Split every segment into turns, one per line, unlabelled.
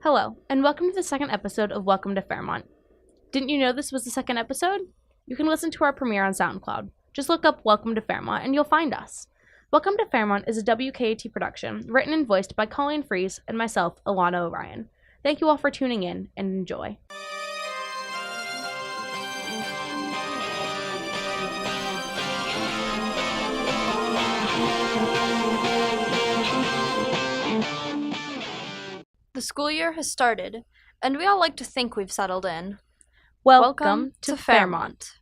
Hello, and welcome to the second episode of Welcome to Fairmont. Didn't you know this was the second episode? You can listen to our premiere on SoundCloud. Just look up Welcome to Fairmont and you'll find us. Welcome to Fairmont is a WKAT production, written and voiced by Colleen Fries and myself, Alana O'Ryan. Thank you all for tuning in, and enjoy.
The school year has started, and we all like to think we've settled in.
Welcome to Fairmont.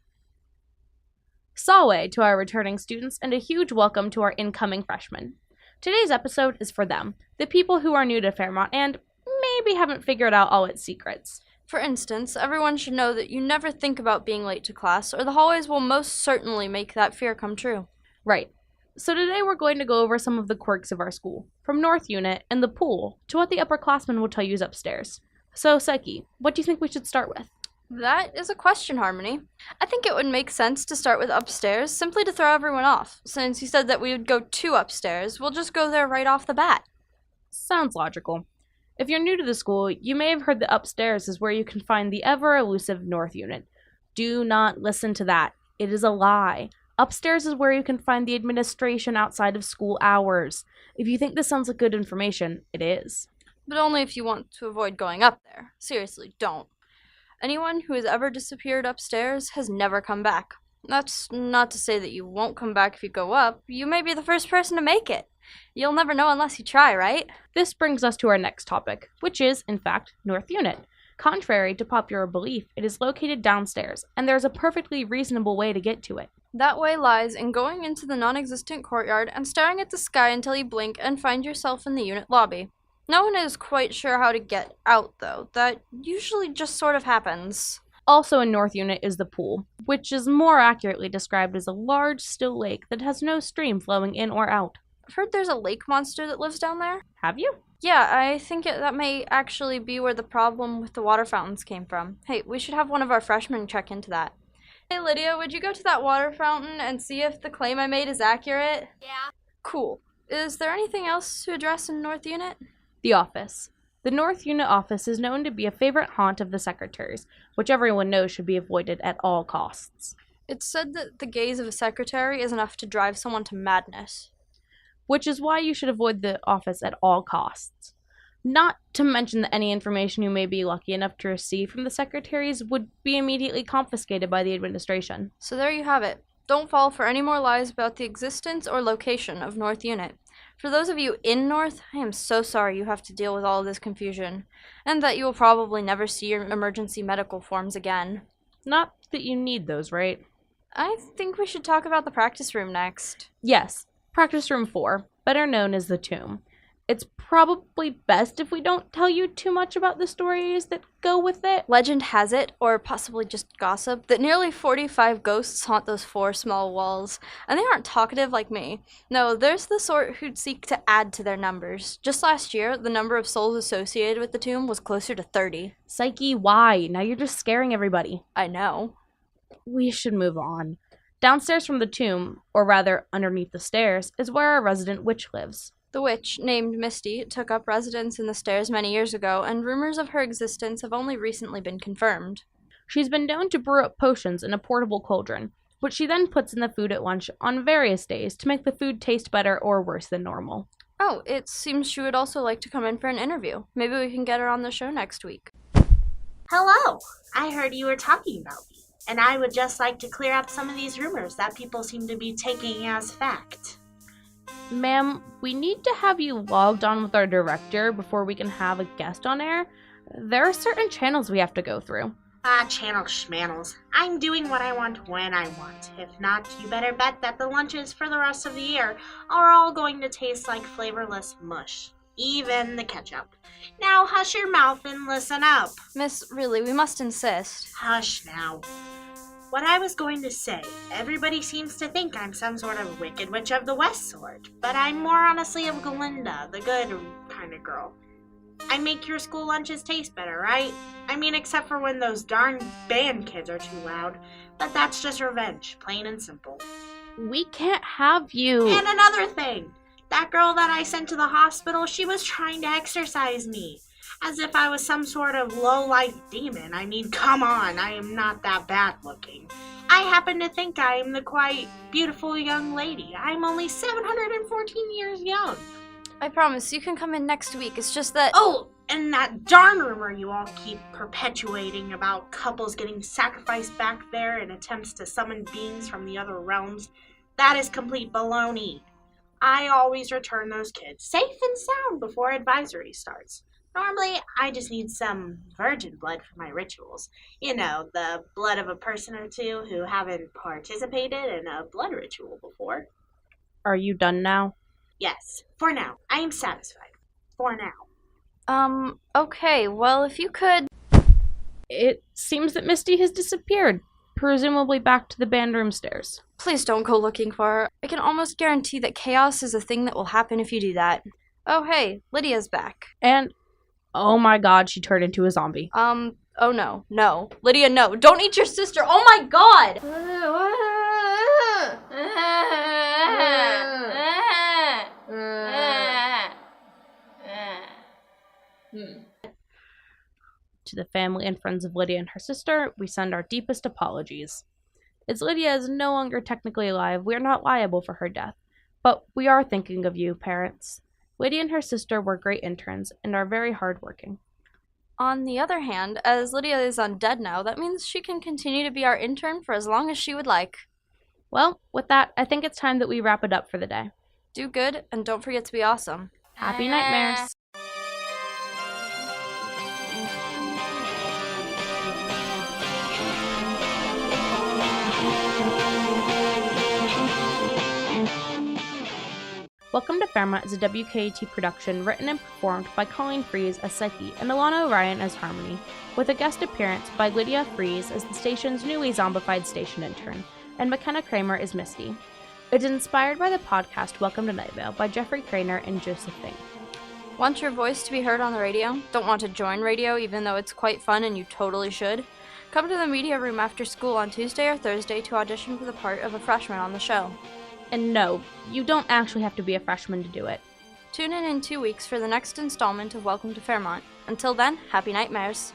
Salve to our returning students, and a huge welcome to our incoming freshmen. Today's episode is for them, the people who are new to Fairmont and maybe haven't figured out all its secrets.
For instance, everyone should know that you never think about being late to class, or the hallways will most certainly make that fear come true.
Right. So today we're going to go over some of the quirks of our school, from North Unit and the pool to what the upperclassmen will tell you is upstairs. So, Psyche, what do you think we should start with?
That is a question, Harmony. I think it would make sense to start with upstairs, simply to throw everyone off. Since you said that we would go to upstairs, we'll just go there right off the bat.
Sounds logical. If you're new to the school, you may have heard that upstairs is where you can find the ever-elusive North Unit. Do not listen to that. It is a lie. Upstairs is where you can find the administration outside of school hours. If you think this sounds like good information, it is.
But only if you want to avoid going up there. Seriously, don't. Anyone who has ever disappeared upstairs has never come back. That's not to say that you won't come back if you go up. You may be the first person to make it. You'll never know unless you try, right?
This brings us to our next topic, which is, in fact, North Unit. Contrary to popular belief, it is located downstairs, and there's a perfectly reasonable way to get to it.
That way lies in going into the non-existent courtyard and staring at the sky until you blink and find yourself in the unit lobby. No one is quite sure how to get out, though. That usually just sort of happens.
Also in North Unit is the pool, which is more accurately described as a large, still lake that has no stream flowing in or out.
I've heard there's a lake monster that lives down there.
Have you?
Yeah, I think that may actually be where the problem with the water fountains came from. Hey, we should have one of our freshmen check into that. Hey Lydia, would you go to that water fountain and see if the claim I made is accurate?
Yeah.
Cool. Is there anything else to address in North Unit?
The office. The North Unit office is known to be a favorite haunt of the secretaries, which everyone knows should be avoided at all costs.
It's said that the gaze of a secretary is enough to drive someone to madness.
Which is why you should avoid the office at all costs. Not to mention that any information you may be lucky enough to receive from the secretaries would be immediately confiscated by the administration.
So there you have it. Don't fall for any more lies about the existence or location of North Unit. For those of you in North, I am so sorry you have to deal with all of this confusion, and that you will probably never see your emergency medical forms again.
Not that you need those, right?
I think we should talk about the practice room next.
Yes, Practice Room 4, better known as the Tomb. It's probably best if we don't tell you too much about the stories that go with it.
Legend has it, or possibly just gossip, that nearly 45 ghosts haunt those 4 small walls, and they aren't talkative like me. No, there's the sort who'd seek to add to their numbers. Just last year, the number of souls associated with the tomb was closer to 30.
Psyche, why? Now you're just scaring everybody.
I know.
We should move on. Downstairs from the tomb, or rather underneath the stairs, is where our resident witch lives.
The witch, named Misty, took up residence in the stairs many years ago, and rumors of her existence have only recently been confirmed.
She's been known to brew up potions in a portable cauldron, which she then puts in the food at lunch on various days to make the food taste better or worse than normal.
Oh, it seems she would also like to come in for an interview. Maybe we can get her on the show next week.
Hello. I heard you were talking about me, and I would just like to clear up some of these rumors that people seem to be taking as fact.
Ma'am, we need to have you logged on with our director before we can have a guest on air. There are certain channels we have to go through.
Channel schmannels. I'm doing what I want when I want. If not, you better bet that the lunches for the rest of the year are all going to taste like flavorless mush. Even the ketchup. Now hush your mouth and listen up.
Miss, really, we must insist.
Hush now. What I was going to say, everybody seems to think I'm some sort of wicked witch of the West sort, but I'm more honestly of Glinda, the good kind of girl. I make your school lunches taste better, right? I mean, except for when those darn band kids are too loud, but that's just revenge, plain and simple.
We can't have you.
And another thing, that girl that I sent to the hospital, she was trying to exorcise me. As if I was some sort of low-life demon. I mean, come on, I am not that bad-looking. I happen to think I am the quite beautiful young lady. I'm only 714 years young.
I promise, you can come in next week. It's just that...
Oh, and that darn rumor you all keep perpetuating about couples getting sacrificed back there in attempts to summon beings from the other realms, that is complete baloney. I always return those kids safe and sound before advisory starts. Normally, I just need some virgin blood for my rituals. You know, the blood of a person or two who haven't participated in a blood ritual before.
Are you done now?
Yes, for now. I am satisfied. For now.
Okay, well, if you could...
It seems that Misty has disappeared, presumably back to the band room stairs.
Please don't go looking for her. I can almost guarantee that chaos is a thing that will happen if you do that. Oh, hey, Lydia's back.
And, oh my god, she turned into a zombie.
Oh no. No. Lydia, no. Don't eat your sister! Oh my god!
To the family and friends of Lydia and her sister, we send our deepest apologies. As Lydia is no longer technically alive, we are not liable for her death, but we are thinking of you, parents. Lydia and her sister were great interns and are very hardworking.
On the other hand, as Lydia is undead now, that means she can continue to be our intern for as long as she would like.
Well, with that, I think it's time that we wrap it up for the day.
Do good, and don't forget to be awesome.
Happy nightmares! Welcome to Fairmont is a WKAT production written and performed by Colleen Fries as Psyche and Alana Orion as Harmony, with a guest appearance by Lydia Fries as the station's newly zombified station intern, and McKenna Kramer as Misty. It is inspired by the podcast Welcome to Night Vale by Jeffrey Craner and Joseph Fink.
Want your voice to be heard on the radio? Don't want to join radio even though it's quite fun and you totally should? Come to the media room after school on Tuesday or Thursday to audition for the part of a freshman on the show.
And no, you don't actually have to be a freshman to do it.
Tune in 2 weeks for the next installment of Welcome to Fairmont. Until then, happy nightmares.